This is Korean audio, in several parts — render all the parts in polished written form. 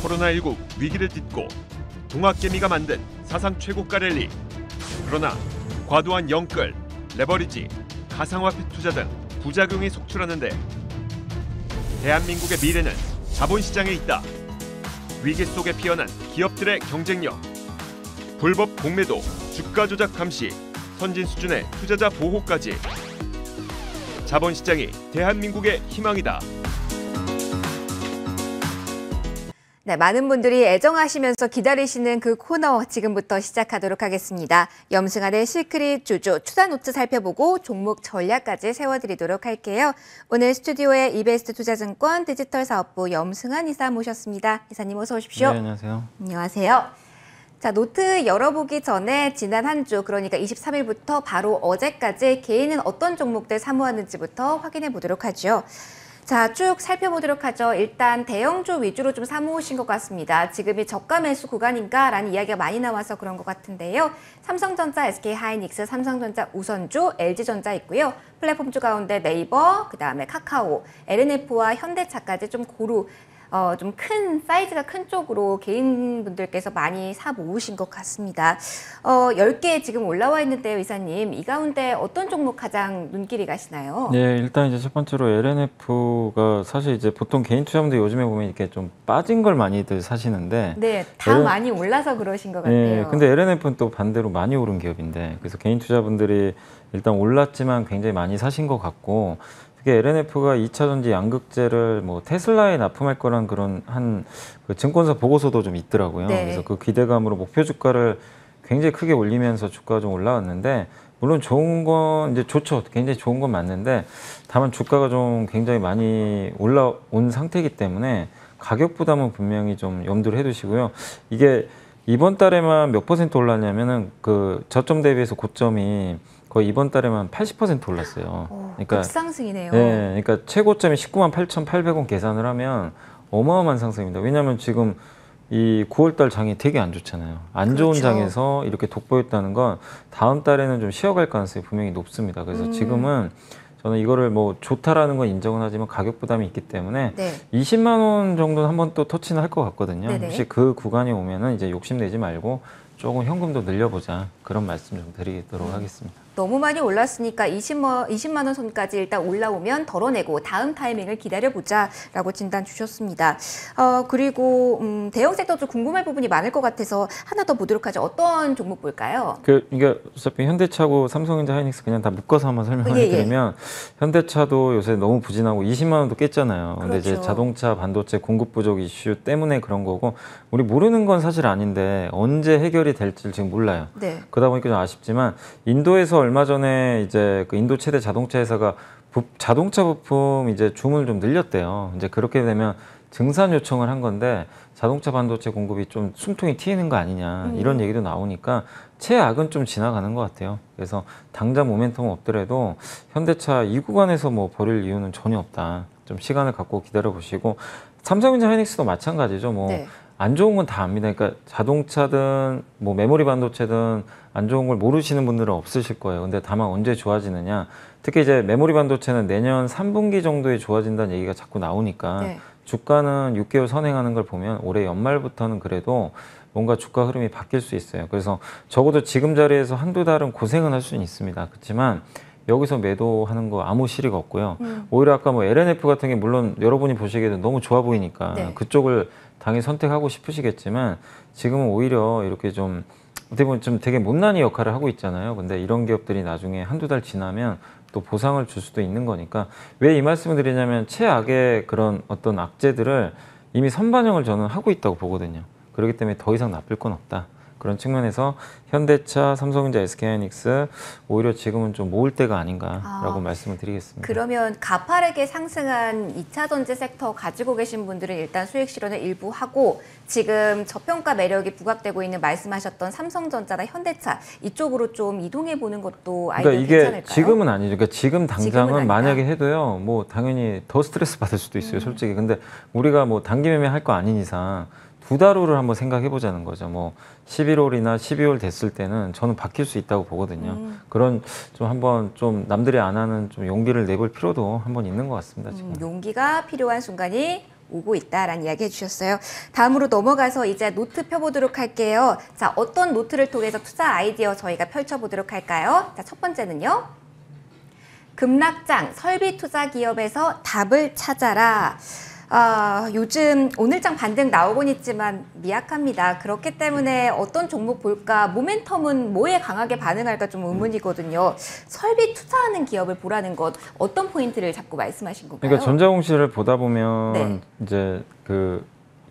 코로나19 위기를 딛고 동학개미가 만든 사상 최고가 랠리. 그러나 과도한 영끌, 레버리지, 가상화폐 투자 등 부작용이 속출하는데 대한민국의 미래는 자본시장에 있다. 위기 속에 피어난 기업들의 경쟁력, 불법 공매도, 주가 조작 감시, 선진 수준의 투자자 보호까지. 자본시장이 대한민국의 희망이다. 네, 많은 분들이 애정하시면서 기다리시는 그 코너 지금부터 시작하도록 하겠습니다. 염승환의 시크릿 주주 투자 노트 살펴보고 종목 전략까지 세워드리도록 할게요. 오늘 스튜디오에 이베스트 투자증권 디지털 사업부 염승환 이사 모셨습니다. 이사님 어서 오십시오. 네, 안녕하세요. 안녕하세요. 자, 노트 열어보기 전에 지난 한 주, 그러니까 23일부터 바로 어제까지 개인은 어떤 종목들 사모하는지부터 확인해 보도록 하죠. 자, 쭉 살펴보도록 하죠. 일단 대형주 위주로 좀 사모으신 것 같습니다. 지금이 저가 매수 구간인가라는 이야기가 많이 나와서 그런 것 같은데요. 삼성전자, SK하이닉스, 삼성전자 우선주, LG전자 있고요. 플랫폼주 가운데 네이버, 그다음에 카카오, LNF와 현대차까지 좀 좀 큰 사이즈가 큰 쪽으로 개인분들께서 많이 사 모으신 것 같습니다. 10개 지금 올라와 있는데요, 이사님. 이 가운데 어떤 종목 가장 눈길이 가시나요? 네, 일단 이제 첫 번째로 LNF가 사실 이제 보통 개인 투자분들 요즘에 보면 이렇게 좀 빠진 걸 많이들 사시는데 네, 다 많이 올라서 그러신 것 같아요. 네, 근데 LNF는 또 반대로 많이 오른 기업인데 그래서 개인 투자분들이 일단 올랐지만 굉장히 많이 사신 것 같고 특히 LNF가 2차 전지 양극재를 뭐 테슬라에 납품할 거란 그런 그 증권사 보고서도 좀 있더라고요. 네. 그래서 그 기대감으로 목표 주가를 굉장히 크게 올리면서 주가가 좀 올라왔는데 물론 좋은 건 이제 좋죠. 굉장히 좋은 건 맞는데 다만 주가가 좀 굉장히 많이 올라온 상태이기 때문에 가격 부담은 분명히 좀 염두를 해두시고요. 이게 이번 달에만 몇 % 올랐냐면은 그 저점 대비해서 고점이 거의 이번 달에만 80% 올랐어요. 그러니까 급상승이네요. 네, 그러니까 최고점이 19만 8,800원 계산을 하면 어마어마한 상승입니다. 왜냐하면 지금 이 9월달 장이 되게 안 좋잖아요. 안 좋은 그렇죠. 장에서 이렇게 돋보였다는 건 다음 달에는 좀 쉬어갈 가능성이 분명히 높습니다. 그래서 지금은 저는 이거를 뭐 좋다라는 건 인정은 하지만 가격 부담이 있기 때문에 네. 20만 원 정도는 한번 또 터치는 할 것 같거든요. 네네. 혹시 그 구간이 오면은 이제 욕심내지 말고 조금 현금도 늘려보자 그런 말씀 좀 드리도록 하겠습니다. 너무 많이 올랐으니까 20만 원 선까지 일단 올라오면 덜어내고 다음 타이밍을 기다려보자라고 진단 주셨습니다. 그리고 대형 섹터도 궁금할 부분이 많을 것 같아서 하나 더 보도록 하죠. 어떤 종목 볼까요? 이게 어차피 현대차고 삼성전자 하이닉스 그냥 다 묶어서 한번 설명을 해드리면 현대차도 요새 너무 부진하고 20만 원도 깼잖아요. 근데 그렇죠. 이제 자동차 반도체 공급 부족 이슈 때문에 그런 거고 우리 모르는 건 사실 아닌데 언제 해결이 될지 지금 몰라요. 네. 그러다 보니까 좀 아쉽지만 인도에서 얼마 전에 이제 그 인도 최대 자동차 회사가 자동차 부품 이제 주문을 좀 늘렸대요. 이제 그렇게 되면 증산 요청을 한 건데 자동차 반도체 공급이 좀 숨통이 트이는 거 아니냐 이런 얘기도 나오니까 최악은 좀 지나가는 것 같아요. 그래서 당장 모멘텀은 없더라도 현대차 이 구간에서 뭐 버릴 이유는 전혀 없다. 좀 시간을 갖고 기다려 보시고 삼성전자 하이닉스도 마찬가지죠. 뭐 네. 안 좋은 건 다 압니다. 그러니까 자동차든 뭐 메모리 반도체든 안 좋은 걸 모르시는 분들은 없으실 거예요. 근데 다만 언제 좋아지느냐. 특히 이제 메모리 반도체는 내년 3분기 정도에 좋아진다는 얘기가 자꾸 나오니까 네. 주가는 6개월 선행하는 걸 보면 올해 연말부터는 그래도 뭔가 주가 흐름이 바뀔 수 있어요. 그래서 적어도 지금 자리에서 한두 달은 고생은 할 수는 있습니다. 그렇지만 여기서 매도하는 거 아무 실익 없고요. 오히려 아까 뭐 LNF 같은 게 물론 여러분이 보시기에도 너무 좋아 보이니까 네. 그쪽을 당연히 선택하고 싶으시겠지만 지금은 오히려 이렇게 좀 어떻게 보면 좀 되게 못난이 역할을 하고 있잖아요. 근데 이런 기업들이 나중에 한두 달 지나면 또 보상을 줄 수도 있는 거니까 왜 이 말씀을 드리냐면 최악의 그런 어떤 악재들을 이미 선반영을 저는 하고 있다고 보거든요. 그렇기 때문에 더 이상 나쁠 건 없다. 그런 측면에서 현대차, 삼성전자, SK하이닉스 오히려 지금은 좀 모을 때가 아닌가라고 말씀을 드리겠습니다. 그러면 가파르게 상승한 2차 전지 섹터 가지고 계신 분들은 일단 수익 실현을 일부 하고 지금 저평가 매력이 부각되고 있는 말씀하셨던 삼성전자나 현대차 이쪽으로 좀 이동해 보는 것도 아이디어 그러니까 이게 괜찮을까요? 지금은 아니죠. 그러니까 지금 당장은 아니다. 만약에 해도요. 뭐 당연히 더 스트레스 받을 수도 있어요. 솔직히. 근데 우리가 뭐 단기 매매 할 거 아닌 이상 두 달 후를 한번 생각해 보자는 거죠. 뭐 11월이나 12월 됐을 때는 저는 바뀔 수 있다고 보거든요. 그런 좀 한번 남들이 안 하는 좀 용기를 내볼 필요도 한번 있는 것 같습니다. 지금. 용기가 필요한 순간이 오고 있다라는 이야기 해주셨어요. 다음으로 넘어가서 이제 노트 펴보도록 할게요. 자, 어떤 노트를 통해서 투자 아이디어 저희가 펼쳐보도록 할까요? 자, 첫 번째는요. 급락장 설비 투자 기업에서 답을 찾아라. 요즘 오늘장 반등 나오곤 있지만 미약합니다. 그렇기 때문에 어떤 종목 볼까, 모멘텀은 뭐에 강하게 반응할까 좀 의문이거든요. 설비 투자하는 기업을 보라는 것, 어떤 포인트를 잡고 말씀하신 건가요? 그러니까 전자공시를 보다 보면 네. 이제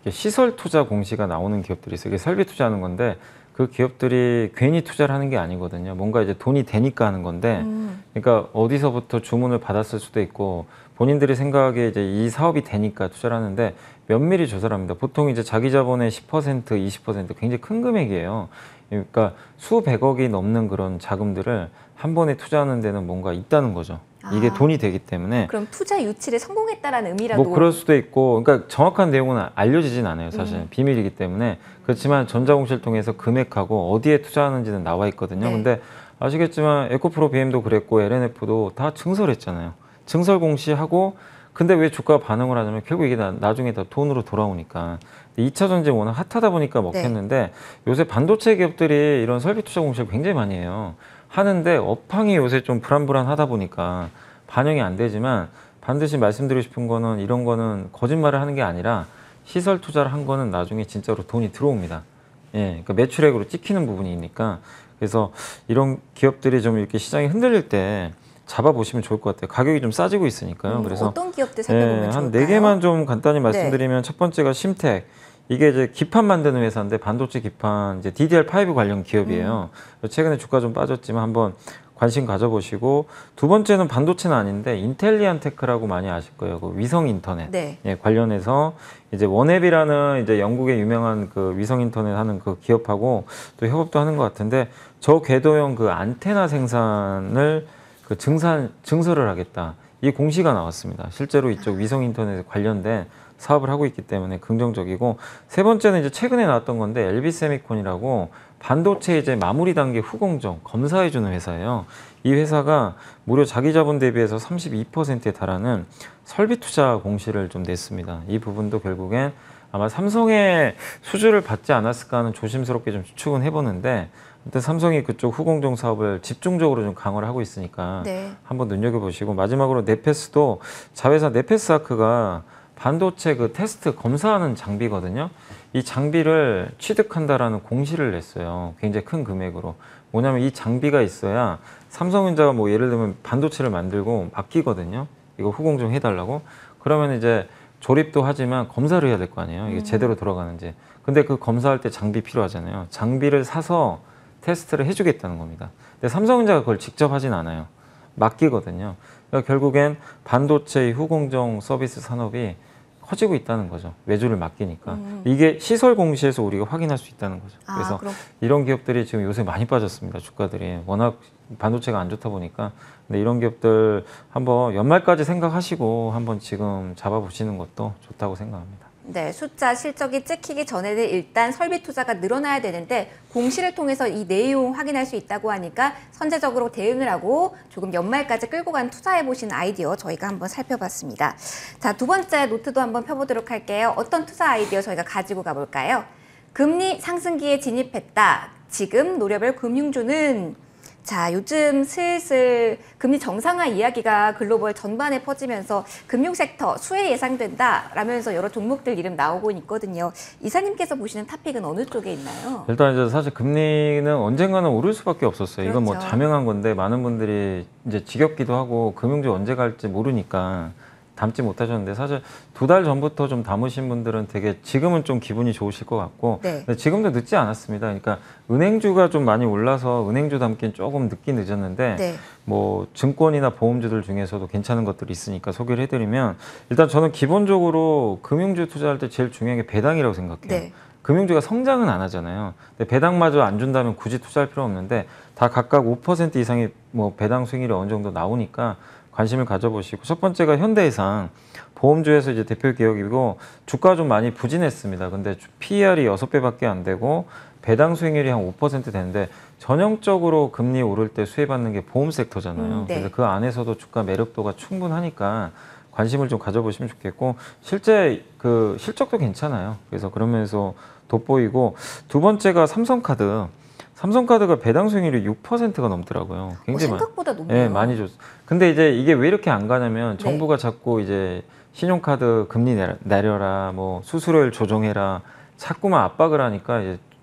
이게 시설 투자 공시가 나오는 기업들이 있어요. 이게 설비 투자하는 건데 그 기업들이 괜히 투자를 하는 게 아니거든요. 뭔가 이제 돈이 되니까 하는 건데, 그러니까 어디서부터 주문을 받았을 수도 있고 본인들이 생각하기에 이제 이 사업이 되니까 투자를 하는데 면밀히 조사를 합니다. 보통 이제 자기 자본의 10%, 20% 굉장히 큰 금액이에요. 그러니까 수백억이 넘는 그런 자금들을 한 번에 투자하는 데는 뭔가 있다는 거죠. 이게 돈이 되기 때문에. 그럼 투자 유치에 성공했다라는 의미라도. 뭐 그럴 수도 있고, 그러니까 정확한 내용은 알려지진 않아요. 사실 비밀이기 때문에. 그렇지만 전자공시를 통해서 금액하고 어디에 투자하는지는 나와 있거든요. 네. 근데 아시겠지만 에코프로 BM도 그랬고 LNF도 다 증설했잖아요. 증설 공시하고, 근데 왜 주가가 반응을 하냐면 결국 이게 나중에 다 돈으로 돌아오니까. 2차 전지 워낙 핫하다 보니까 먹혔는데 요새 반도체 기업들이 이런 설비 투자 공시를 굉장히 많이 해요. 하는데 업황이 요새 좀 불안불안하다 보니까 반영이 안 되지만, 반드시 말씀드리고 싶은 거는 이런 거는 거짓말을 하는 게 아니라 시설 투자를 한 거는 나중에 진짜로 돈이 들어옵니다. 예, 그러니까 매출액으로 찍히는 부분이니까. 그래서 이런 기업들이 좀 이렇게 시장이 흔들릴 때 잡아보시면 좋을 것 같아요. 가격이 좀 싸지고 있으니까요. 그래서 어떤 기업들 살펴보면 좋을까요? 한 4개만 좀 간단히 말씀드리면, 첫 번째가 심텍. 이게 이제 기판 만드는 회사인데 반도체 기판, 이제 DDR5 관련 기업이에요. 최근에 주가 좀 빠졌지만 한번 관심 가져보시고, 두 번째는 반도체는 아닌데 인텔리안테크라고 많이 아실 거예요. 그 위성 인터넷 네. 예, 관련해서 이제 원앱이라는 이제 영국의 유명한 그 위성 인터넷 하는 그 기업하고 또 협업도 하는 것 같은데, 저 궤도형 그 안테나 생산을 그 증설을 하겠다. 이 공시가 나왔습니다. 실제로 이쪽 위성 인터넷에 관련된 사업을 하고 있기 때문에 긍정적이고, 세 번째는 이제 최근에 나왔던 건데 LB세미콘이라고 반도체 이제 마무리 단계 후공정 검사해주는 회사예요. 이 회사가 무려 자기 자본 대비해서 32%에 달하는 설비 투자 공시를 좀 냈습니다. 이 부분도 결국엔 아마 삼성의 수주를 받지 않았을까 하는 조심스럽게 좀 추측은 해보는데, 일단 삼성이 그쪽 후공정 사업을 집중적으로 좀 강화를 하고 있으니까 네. 한번 눈여겨보시고, 마지막으로 네페스도 자회사 네페스아크가 반도체 그 테스트 검사하는 장비거든요. 이 장비를 취득한다라는 공시를 냈어요. 굉장히 큰 금액으로. 뭐냐면 이 장비가 있어야 삼성전자가 뭐 예를 들면 반도체를 만들고 맡기거든요. 이거 후공정 해달라고. 그러면 이제 조립도 하지만 검사를 해야 될 거 아니에요. 이게 제대로 돌아가는지. 근데 그 검사할 때 장비 필요하잖아요. 장비를 사서 테스트를 해주겠다는 겁니다. 근데 삼성전자가 그걸 직접 하진 않아요. 맡기거든요. 그러니까 결국엔 반도체의 후공정 서비스 산업이 커지고 있다는 거죠. 외주를 맡기니까. 이게 시설 공시에서 우리가 확인할 수 있다는 거죠. 그래서 그럼. 이런 기업들이 지금 요새 많이 빠졌습니다. 주가들이. 워낙 반도체가 안 좋다 보니까. 근데 이런 기업들 한번 연말까지 생각하시고 한번 지금 잡아보시는 것도 좋다고 생각합니다. 네, 숫자 실적이 찍히기 전에는 일단 설비 투자가 늘어나야 되는데 공시를 통해서 이 내용 확인할 수 있다고 하니까 선제적으로 대응을 하고 조금 연말까지 끌고 간 투자해보신 아이디어 저희가 한번 살펴봤습니다. 자, 두 번째 노트도 한번 펴보도록 할게요. 어떤 투자 아이디어 저희가 가지고 가볼까요? 금리 상승기에 진입했다. 지금 노려볼 금융주는, 자, 요즘 슬슬 금리 정상화 이야기가 글로벌 전반에 퍼지면서 금융 섹터 수혜 예상된다 라면서 여러 종목들 이름 나오고 있거든요. 이사님께서 보시는 탑픽은 어느 쪽에 있나요? 일단 이제 사실 금리는 언젠가는 오를 수밖에 없었어요. 이건 뭐 그렇죠. 자명한 건데, 많은 분들이 이제 지겹기도 하고 금융주 언제 갈지 모르니까 담지 못하셨는데, 사실 2달 전부터 좀 담으신 분들은 되게 지금은 좀 기분이 좋으실 것 같고, 네. 근데 지금도 늦지 않았습니다. 그러니까 은행주가 좀 많이 올라서 은행주 담기는 조금 늦긴 늦었는데, 네. 뭐 증권이나 보험주들 중에서도 괜찮은 것들이 있으니까 소개를 해드리면, 일단 저는 기본적으로 금융주 투자할 때 제일 중요한 게 배당이라고 생각해요. 네. 금융주가 성장은 안 하잖아요. 근데 배당마저 안 준다면 굳이 투자할 필요 없는데, 다 각각 5% 이상의 뭐 배당 수익률이 어느 정도 나오니까 관심을 가져보시고, 첫 번째가 현대해상, 보험주에서 이제 대표 기업이고 주가가 좀 많이 부진했습니다. 근데 PER이 6배밖에 안 되고 배당 수익률이 한 5% 되는데, 전형적으로 금리 오를 때 수혜받는 게 보험 섹터잖아요. 네. 그래서 그 안에서도 주가 매력도가 충분하니까 관심을 좀 가져보시면 좋겠고 실제 그 실적도 괜찮아요. 그래서 그런 면에서 돋보이고 두 번째가 삼성카드. 삼성카드가 배당 수익률이 6%가 넘더라고요. 굉장히 생각보다 높네요. 네, 많이 줬어요. 근데 이제 이게 왜 이렇게 안 가냐면 네. 정부가 자꾸 이제 신용카드 금리 내려라, 뭐 수수료를 조정해라, 자꾸만 압박을 하니까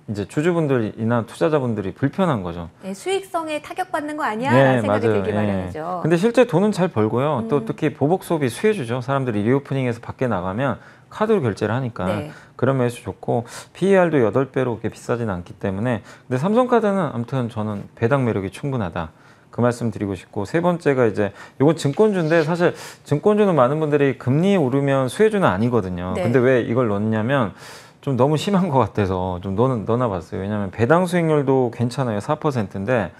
이제 주주분들이나 투자자분들이 불편한 거죠. 네, 수익성에 타격받는 거 아니야? 네, 라는 생각이 맞아요. 들기 예. 마련이죠. 근데 실제 돈은 잘 벌고요. 또 특히 보복 소비 수혜주죠. 사람들이 리오프닝에서 밖에 나가면 카드로 결제를 하니까 네. 그런 면에서 좋고 PER도 8배로 그렇게 비싸진 않기 때문에 근데 삼성카드는 아무튼 저는 배당 매력이 충분하다. 그 말씀 드리고 싶고 세 번째가 이제 이건 증권주인데 사실 증권주는 많은 분들이 금리 오르면 수혜주는 아니거든요. 네. 근데 왜 이걸 넣냐면 좀 너무 심한 것 같아서 좀 넣어봤어요. 왜냐하면 배당 수익률도 괜찮아요. 4%인데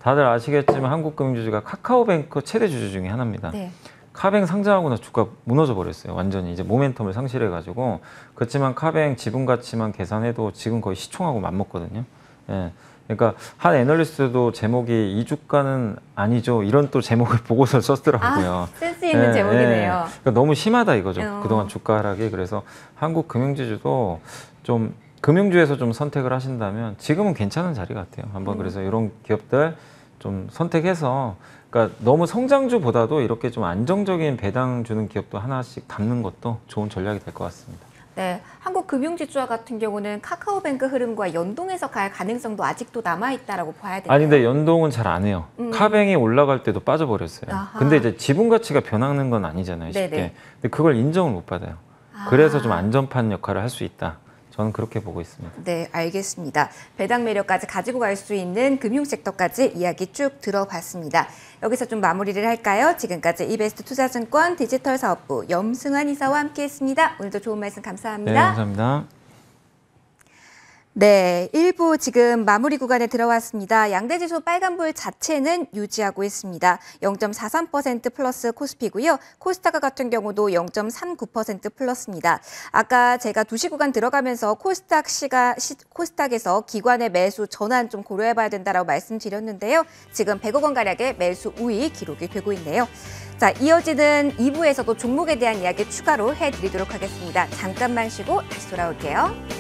다들 아시겠지만 한국금융주주가 카카오뱅크 최대 주주 중에 하나입니다. 네. 카뱅 상장하고 나서 주가 무너져 버렸어요. 완전히 이제 모멘텀을 상실해가지고 그렇지만 카뱅 지분 가치만 계산해도 지금 거의 시총하고 맞먹거든요. 예. 그러니까 한 애널리스트도 제목이 이 주가는 아니죠. 이런 또 제목을 보고서 썼더라고요. 센스 있는 제목이네요. 그러니까 너무 심하다 이거죠. 어. 그동안 주가 하락이. 그래서 한국 금융지주도 좀 금융주에서 좀 선택을 하신다면 지금은 괜찮은 자리 같아요. 한번 그래서 이런 기업들 좀 선택해서 그러니까 너무 성장주보다도 이렇게 좀 안정적인 배당 주는 기업도 하나씩 담는 것도 좋은 전략이 될 것 같습니다. 네, 한국금융지주와 같은 경우는 카카오뱅크 흐름과 연동해서 갈 가능성도 아직도 남아있다라고 봐야 되나요? 아니 근데 연동은 잘 안 해요. 카뱅이 올라갈 때도 빠져버렸어요. 아하. 근데 이제 지분 가치가 변하는 건 아니잖아요. 쉽게. 네네. 근데 그걸 인정을 못 받아요. 그래서 좀 안전판 역할을 할 수 있다. 저는 그렇게 보고 있습니다. 네, 알겠습니다. 배당 매력까지 가지고 갈 수 있는 금융섹터까지 이야기 쭉 들어봤습니다. 여기서 좀 마무리를 할까요? 지금까지 이베스트 투자증권 디지털 사업부 염승환 이사와 함께했습니다. 오늘도 좋은 말씀 감사합니다. 네, 감사합니다. 네, 1부 지금 마무리 구간에 들어왔습니다. 양대지수 빨간불 자체는 유지하고 있습니다. 0.43% 플러스 코스피고요. 코스닥 같은 경우도 0.39% 플러스입니다. 아까 제가 2시 구간 들어가면서 코스닥에서 기관의 매수 전환 좀 고려해봐야 된다라고 말씀드렸는데요. 지금 100억 원 가량의 매수 우위 기록이 되고 있네요. 자, 이어지는 2부에서도 종목에 대한 이야기 추가로 해드리도록 하겠습니다. 잠깐만 쉬고 다시 돌아올게요.